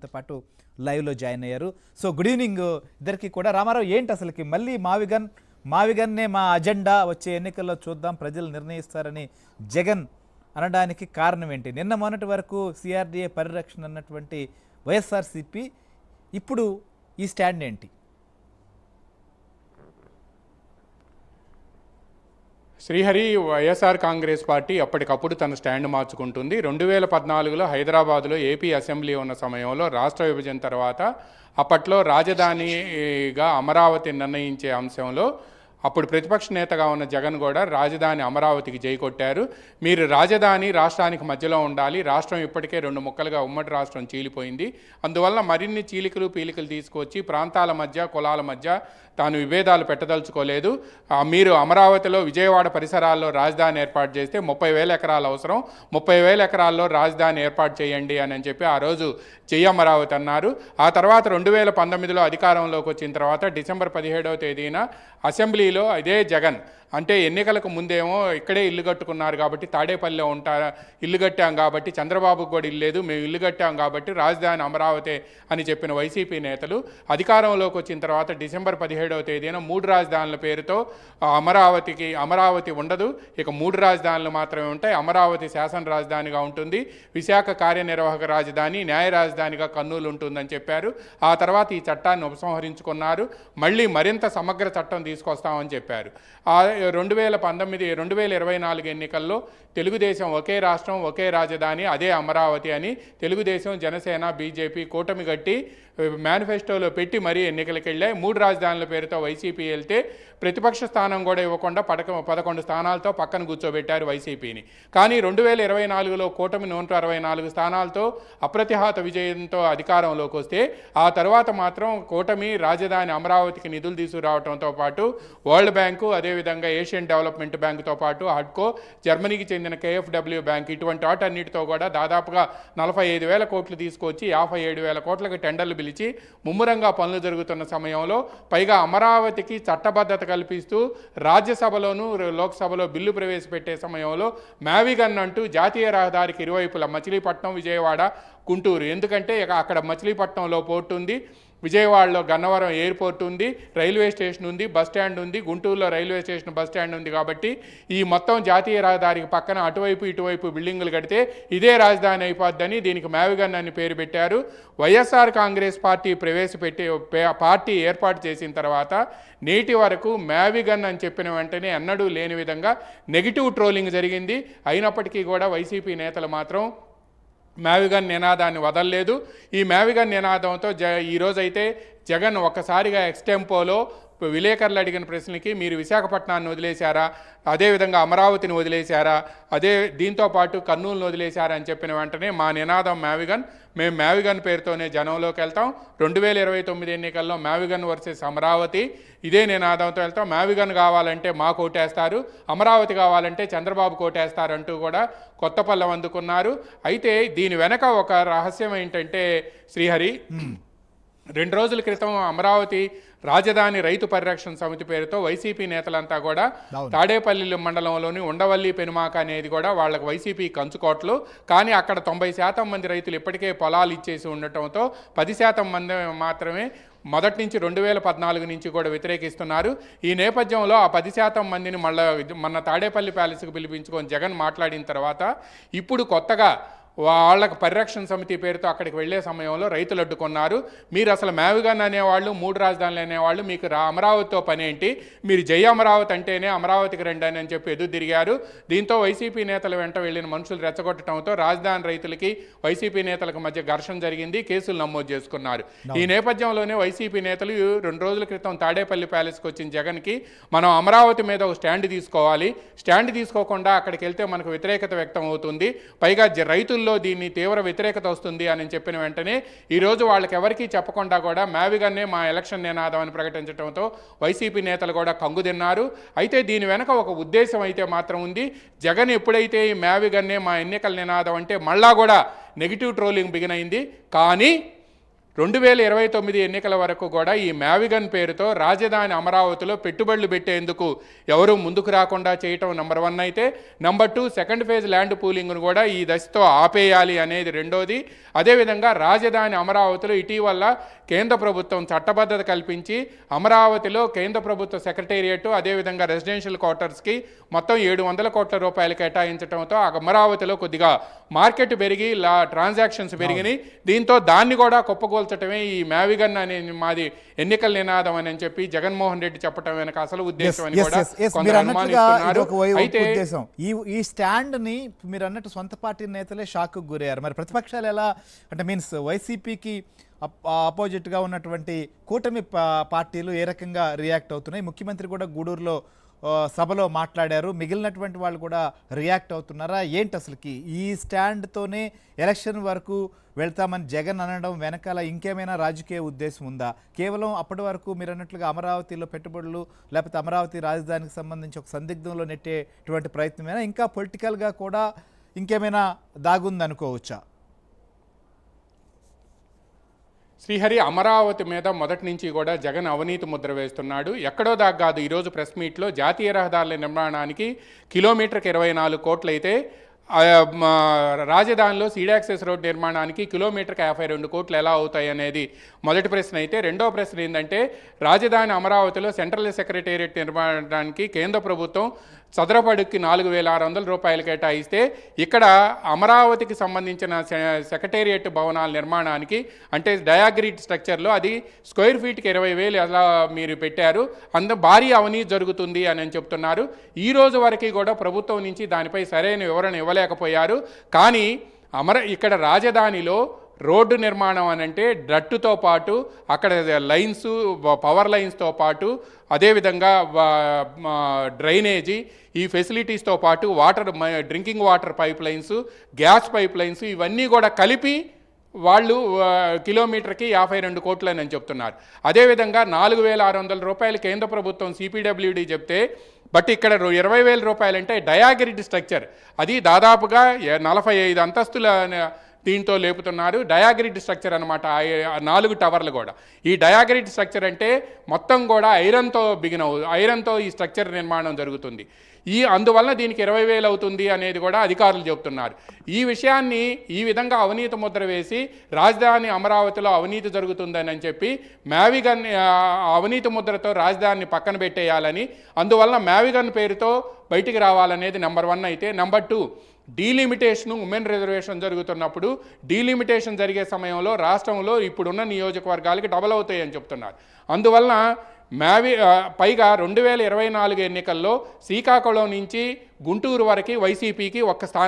మనతో పాటు లైవ్లో జాయిన్ అయ్యారు. సో గుడ్ ఈవినింగ్ ఇద్దరికి కూడా. రామారావు, ఏంటి అసలుకి మళ్ళీ మావిగన్నే మా అజెండా, వచ్చే ఎన్నికల్లో చూద్దాం ప్రజలు నిర్ణయిస్తారని జగన్ అనడానికి కారణం ఏంటి? నిన్న మొన్నటి వరకు సిఆర్డీఏ పరిరక్షణ అన్నటువంటి వైఎస్ఆర్సీపీ ఇప్పుడు ఈ స్టాండ్ ఏంటి? శ్రీహరి, వైఎస్ఆర్ కాంగ్రెస్ పార్టీ అప్పటికప్పుడు తన స్టాండ్ మార్చుకుంటుంది. 2014లో హైదరాబాదులో ఏపీ అసెంబ్లీ ఉన్న సమయంలో రాష్ట్ర విభజన తర్వాత అప్పట్లో రాజధానిగా అమరావతి నిర్ణయించే అంశంలో అప్పుడు ప్రతిపక్ష నేతగా ఉన్న జగన్ కూడా రాజధాని అమరావతికి జై కొట్టారు. మీరు రాజధాని రాష్ట్రానికి మధ్యలో ఉండాలి, రాష్ట్రం ఇప్పటికే 2 ముక్కలుగా ఉమ్మడి రాష్ట్రం చీలిపోయింది, అందువల్ల మరిన్ని చీలికలు పీలికలు తీసుకొచ్చి ప్రాంతాల మధ్య కులాల మధ్య తాను విభేదాలు పెట్టదలుచుకోలేదు. మీరు అమరావతిలో విజయవాడ పరిసరాల్లో రాజధాని ఏర్పాటు చేస్తే 30,000 ఎకరాలు అవసరం, 30,000 ఎకరాల్లో రాజధాని ఏర్పాటు చేయండి అని చెప్పి ఆ రోజు జై అమరావతి అన్నారు. ఆ తర్వాత 2019లో అధికారంలోకి వచ్చిన తర్వాత డిసెంబర్ 17వ తేదీన అసెంబ్లీలో ఇదే జగన్, అంటే ఎన్నికలకు ముందేమో ఇక్కడే ఇల్లు కట్టుకున్నారు కాబట్టి తాడేపల్లిలో ఇల్లు కట్టాం కాబట్టి చంద్రబాబుకు కూడా ఇల్లు లేదు, మేము ఇల్లు కట్టాం కాబట్టి రాజధాని అమరావతి అని చెప్పిన వైసీపీ నేతలు అధికారంలోకి వచ్చిన తర్వాత డిసెంబర్ 17వ తేదీన 3 రాజధానుల పేరుతో అమరావతి ఉండదు, ఇక 3 రాజధానులు మాత్రమే ఉంటాయి. అమరావతి శాసన రాజధానిగా ఉంటుంది, విశాఖ కార్యనిర్వాహక రాజధాని, న్యాయ రాజధానిగా కర్నూలు ఉంటుందని చెప్పారు. ఆ తర్వాత ఈ చట్టాన్ని ఉపసంహరించుకున్నారు, మళ్ళీ మరింత సమగ్ర చట్టం తీసుకొస్తామని చెప్పారు. 2024 ఎన్నికల్లో తెలుగుదేశం ఒకే రాష్ట్రం ఒకే రాజధాని అదే అమరావతి అని తెలుగుదేశం, జనసేన, బీజేపీ కూటమి కట్టి మేనిఫెస్టోలో పెట్టి మరీ ఎన్నికలకు వెళ్ళాయి. 3 రాజధానుల పేరుతో వైసీపీ వెళ్తే ప్రతిపక్ష స్థానం కూడా ఇవ్వకుండా 11 స్థానాలతో పక్కన కూర్చోబెట్టారు వైసీపీని. కానీ 2024లో కూటమి 164 స్థానాలతో అప్రతిహత విజయంతో అధికారంలోకి వస్తే ఆ తర్వాత మాత్రం కూటమి రాజధాని అమరావతికి నిధులు తీసుకురావడంతో పాటు వరల్డ్ బ్యాంకు, అదేవిధంగా ఏషియన్ డెవలప్మెంట్ బ్యాంకుతో పాటు హడ్కో, జర్మనీకి చెందిన KfW బ్యాంక్, ఇటువంటి వాటన్నిటితో కూడా దాదాపుగా 45,000 కోట్లు తీసుకొచ్చి 57,000 కోట్లకు టెండర్లు పిలిచి ముమ్మరంగా పనులు జరుగుతున్న సమయంలో పైగా అమరావతికి చట్టబద్ధత కల్పిస్తూ రాజ్యసభలోను లోక్సభలో బిల్లు ప్రవేశపెట్టే సమయంలో మ్యావిగన్ అంటూ జాతీయ రహదారికి ఇరువైపుల మచిలీపట్నం, విజయవాడ, గుంటూరు, ఎందుకంటే అక్కడ మచిలీపట్నంలో పోర్టు ఉంది, విజయవాడలో గన్నవరం ఎయిర్పోర్ట్ ఉంది, రైల్వే స్టేషన్ ఉంది, బస్ స్టాండ్ ఉంది, గుంటూరులో రైల్వే స్టేషన్ బస్ స్టాండ్ ఉంది. కాబట్టి ఈ మొత్తం జాతీయ రహదారికి పక్కన అటువైపు ఇటువైపు బిల్డింగులు కడితే ఇదే రాజధాని అయిపోద్దని దీనికి మ్యావిగన్ అని పేరు పెట్టారు. వైఎస్ఆర్ కాంగ్రెస్ పార్టీ ఏర్పాటు చేసిన తర్వాత నేటి వరకు మ్యావిగన్ అని చెప్పిన వెంటనే ఎన్నడూ లేని విధంగా నెగిటివ్ ట్రోలింగ్ జరిగింది. అయినప్పటికీ కూడా వైసీపీ నేతలు మాత్రం మ్యావిగన్ నినాదాన్ని వదలలేదు. ఈ మ్యావిగన్ నినాదంతో ఈరోజైతే జగన్ ఒక్కసారిగా ఎక్స్టెంపోలో విలేకరులు అడిగిన ప్రశ్నలకి మీరు విశాఖపట్నాన్ని వదిలేశారా, అదేవిధంగా అమరావతిని వదిలేశారా, దీంతో పాటు కర్నూలును వదిలేశారా అని చెప్పిన వెంటనే మా నినాదం మ్యావిగన్, మేము మ్యావిగన్ పేరుతోనే జనంలోకి వెళ్తాం, 2029 ఎన్నికల్లో మ్యావిగన్ వర్సెస్ అమరావతి ఇదే నినాదంతో వెళ్తాం, మ్యావిగన్ కావాలంటే మాకు ఓటేస్తారు, అమరావతి కావాలంటే చంద్రబాబు కోటేస్తారంటూ కూడా కొత్త పల్లెం అందుకున్నారు. అయితే దీని వెనక ఒక రహస్యం ఏంటంటే శ్రీహరి, 2 రోజుల క్రితం అమరావతి రాజధాని రైతు పరిరక్షణ సమితి పేరుతో వైసీపీ నేతలంతా కూడా తాడేపల్లి మండలంలోని ఉండవల్లి పెనుమాక అనేది కూడా వాళ్ళకి వైసీపీ కంచుకోట్లు, కానీ అక్కడ 90% మంది రైతులు ఇప్పటికే పొలాలు ఇచ్చేసి ఉండటంతో 10% మంది మాత్రమే మొదటి నుంచి 2014 నుంచి కూడా వ్యతిరేకిస్తున్నారు. ఈ నేపథ్యంలో ఆ 10% మందిని మొన్న తాడేపల్లి ప్యాలెస్కి పిలిపించుకొని జగన్ మాట్లాడిన తర్వాత ఇప్పుడు కొత్తగా వాళ్ళకు పరిరక్షణ సమితి పేరుతో అక్కడికి వెళ్లే సమయంలో రైతులు అడ్డుకున్నారు. మీరు అసలు మ్యావిగన్ అనేవాళ్ళు, 3 రాజధానులు అనేవాళ్ళు, మీకు అమరావతితో పని ఏంటి, మీరు జై అమరావతి అంటేనే అమరావతికి రండి అని చెప్పి ఎదురు తిరిగారు. దీంతో వైసీపీ నేతల వెంట వెళ్లిన మనుషులు రెచ్చగొట్టడంతో రాజధాని రైతులకి వైసీపీ నేతలకు మధ్య ఘర్షణ జరిగింది, కేసులు నమోదు చేసుకున్నారు. ఈ నేపథ్యంలోనే వైసీపీ నేతలు 2 రోజుల క్రితం తాడేపల్లి ప్యాలెస్కి వచ్చిన జగన్కి మనం అమరావతి మీద ఒక స్టాండ్ తీసుకోవాలి, స్టాండ్ తీసుకోకుండా అక్కడికి వెళ్తే మనకు వ్యతిరేకత వ్యక్తం అవుతుంది, పైగా రైతులు దీన్ని తీవ్ర వ్యతిరేకత వస్తుంది అని చెప్పిన వెంటనే ఈరోజు వాళ్ళకి ఎవరికీ చెప్పకుండా కూడా మ్యావిగన్నే మా ఎలక్షన్ నినాదం అని ప్రకటించడంతో వైసీపీ నేతలు కూడా కంగుదిన్నారు. అయితే దీని వెనక ఒక ఉద్దేశం అయితే మాత్రం ఉంది. జగన్ ఎప్పుడైతే ఈ మ్యావిగన్నే మా ఎన్నికల నినాదం అంటే మళ్ళా కూడా నెగిటివ్ ట్రోలింగ్ బిగిన్ అయింది. కానీ 2029 ఎన్నికల వరకు కూడా ఈ మ్యావిగన్ పేరుతో రాజధాని అమరావతిలో పెట్టుబడులు పెట్టేందుకు ఎవరు ముందుకు రాకుండా చేయటం నెంబర్ 1 అయితే, నెంబర్ 2 సెకండ్ ఫేజ్ ల్యాండ్ పూలింగ్ను కూడా ఈ దశతో ఆపేయాలి అనేది రెండోది. అదేవిధంగా రాజధాని అమరావతిలో ఇటీవల కేంద్ర ప్రభుత్వం చట్టబద్ధత కల్పించి అమరావతిలో కేంద్ర ప్రభుత్వ సెక్రటేరియట్ అదేవిధంగా రెసిడెన్షియల్ క్వార్టర్స్కి మొత్తం 700 కోట్ల రూపాయలు కేటాయించడంతో అమరావతిలో కొద్దిగా మార్కెట్ పెరిగి ట్రాన్సాక్షన్స్ పెరిగినాయి. దీంతో దాన్ని కూడా కుప్పగోల్చటమే ఈ మ్యావిగన్ అనే మాది ఎన్నికల నినాదం అని చెప్పి జగన్మోహన్ రెడ్డి చెప్పటం వెనక అసలు ఉద్దేశం అని కూడా కొందరు అనుమానిస్తున్నారు. అయితే ఈ స్టాండ్ ని మీరు అన్నట్టు సొంత పార్టీ నేతలే షాక్ గురయ్యారు. మరి ప్రతిపక్షాలు ఎలా అంటే మీన్స్ వైసీపీకి అపోజిట్గా ఉన్నటువంటి కూటమి పార్టీలు ఏ రకంగా రియాక్ట్ అవుతున్నాయి? ముఖ్యమంత్రి కూడా గూడూరులో సభలో మాట్లాడారు. మిగిలినటువంటి వాళ్ళు కూడా రియాక్ట్ అవుతున్నారా? ఏంటి అసలుకి ఈ స్టాండ్తోనే ఎలక్షన్ వరకు వెళ్తామని జగన్ అనడం వెనకాల ఇంకేమైనా రాజకీయ ఉద్దేశం ఉందా? కేవలం అప్పటి వరకు మీరు అన్నట్లుగా అమరావతిలో పెట్టుబడులు లేకపోతే అమరావతి రాజధానికి సంబంధించి ఒక సందిగ్ధంలో నెట్టేటువంటి ప్రయత్నమైనా ఇంకా పొలిటికల్గా కూడా ఇంకేమైనా దాగుందనుకోవచ్చా? శ్రీహరి, అమరావతి మీద మొదటి నుంచి కూడా జగన్ అవినీతి ముద్ర వేస్తున్నాడు. ఎక్కడో దాకా కాదు, ఈరోజు ప్రెస్ మీట్లో జాతీయ రహదారుల నిర్మాణానికి కిలోమీటర్కి 24 కోట్లు అయితే రాజధానిలో సీడ్ యాక్సెస్ రోడ్ నిర్మాణానికి కిలోమీటర్కి 52 కోట్లు ఎలా అవుతాయి అనేది మొదటి ప్రశ్న అయితే, రెండవ ప్రశ్న ఏంటంటే రాజధాని అమరావతిలో సెంట్రల్ సెక్రటేరియట్ నిర్మాణానికి కేంద్ర ప్రభుత్వం చదరపడుకి 4,600 రూపాయలు కేటాయిస్తే ఇక్కడ అమరావతికి సంబంధించిన సెక్రటేరియట్ భవనాల నిర్మాణానికి అంటే డయాగ్రిడ్ స్ట్రక్చర్లో అది స్క్వేర్ ఫీట్కి 20,000 ఎలా మీరు పెట్టారు, భారీ అవినీతి జరుగుతుంది అని చెప్తున్నారు. ఈ రోజు వరకు కూడా ప్రభుత్వం నుంచి దానిపై సరైన వివరణ ఇవ్వలేకపోయారు. కానీ ఇక్కడ రాజధానిలో రోడ్డు నిర్మాణం అని అంటే డ్రట్టుతో పాటు అక్కడ లైన్స్, పవర్ లైన్స్తో పాటు అదేవిధంగా డ్రైనేజీ, ఈ ఫెసిలిటీస్తో పాటు drinking water pipe lines, gas pipe lines ఇవన్నీ కూడా కలిపి వాళ్ళు కిలోమీటర్కి 52 కోట్లు అని చెప్తున్నారు. అదేవిధంగా 4,600 రూపాయలు కేంద్ర ప్రభుత్వం సిపిడబ్ల్యూడి చెప్తే, బట్ ఇక్కడ 20,000 రూపాయలు అంటే డయాగ్రిడ్ స్ట్రక్చర్, అది దాదాపుగా 45 అంతస్తుల దీంతో లేపుతున్నారు. డయాగ్రిడ్ స్ట్రక్చర్ అనమాట, 4 టవర్లు కూడా. ఈ డయాగ్రిడ్ స్ట్రక్చర్ అంటే మొత్తం కూడా ఐరన్తో ఈ స్ట్రక్చర్ నిర్మాణం జరుగుతుంది. అందువల్ల దీనికి 20,000 అవుతుంది అనేది కూడా అధికారులు చెబుతున్నారు. ఈ విషయాన్ని ఈ విధంగా అవినీతి ముద్ర వేసి రాజధాని అమరావతిలో అవినీతి జరుగుతుందని చెప్పి మ్యావిగన్ అవినీతి ముద్రతో రాజధానిని పక్కన పెట్టేయాలని, అందువల్ల మ్యావిగన్ పేరుతో బయటికి రావాలనేది నెంబర్ 1 అయితే, నెంబర్ 2 డీలిమిటేషన్, ఉమెన్ రిజర్వేషన్ జరుగుతున్నప్పుడు డీలిమిటేషన్ జరిగే సమయంలో రాష్ట్రంలో ఇప్పుడున్న నియోజకవర్గాలకి డబల్ అవుతాయని చెప్తున్నారు. అందువల్ల పైగా 2024 ఎన్నికల్లో శ్రీకాకుళం నుంచి గుంటూరు వరకు వైసీపీకి ఒక్క స్థానం